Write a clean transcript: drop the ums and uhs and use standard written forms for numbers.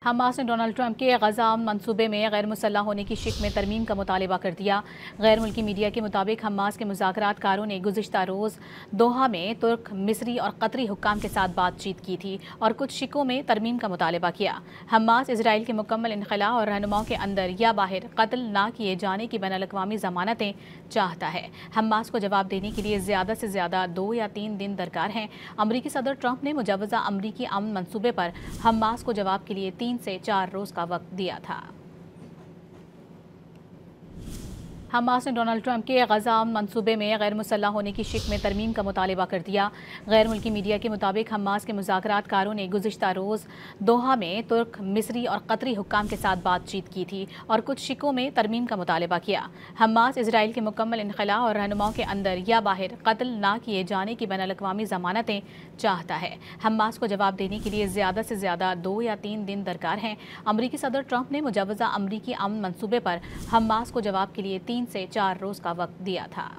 Hamas نے Donald Trump کے غزہ منصوبے میں غیر مسلح ہونے کی شک میں ترمیم کا مطالبہ کر دیا۔ غیر ملکی میڈیا کے مطابق حماس کے مذاکرات کاروں نے گزشتہ روز دوحہ میں ترک، مصری اور قطری حکام کے ساتھ بات چیت کی تھی اور کچھ شکوں میں ترمیم کا مطالبہ کیا۔ حماس اسرائیل کے مکمل انخلاء اور رہنماؤں کے اندر یا باہر قتل نہ کیے جانے کی بین الاقوامی ضمانتیں چاہتا ہے۔ حماس کو جواب دینے کے لیے زیادہ سے زیادہ 2 یا 3 دن درکار ہیں۔ امریکی صدر ٹرمپ نے مجوزہ امریکی امن منصوبے پر حماس کو جواب کے لیے 3 سے 4 روز کا وقت دیا تھا۔ حماس نے ڈونلڈ ٹرمپ کے غزہ منصوبے میں غیر مسلح ہونے کی شک میں ترمیم کا مطالبہ کر دیا۔ غیر ملکی میڈیا کے مطابق حماس کے مذاکرات کاروں نے گزشتہ روز دوحہ میں ترک، مصری اور قطری حکام کے ساتھ بات چیت کی تھی اور کچھ شکوں میں ترمیم کا مطالبہ کیا۔ حماس اسرائیل کے مکمل انخلاء اور رہنماؤں کے اندر یا باہر قتل نہ کیے جانے کی بین الاقوامی ضمانتیں چاہتا ہے۔ حماس کو جواب دینے کے لیے زیادہ سے زیادہ 2 یا 3 دن درکار ہیں۔ امریکی صدر ٹرمپ نے مجوزہ امریکی امن منصوبے پر حماس کو جواب کے لیے 3 سے 4 روز کا وقت دیا تھا۔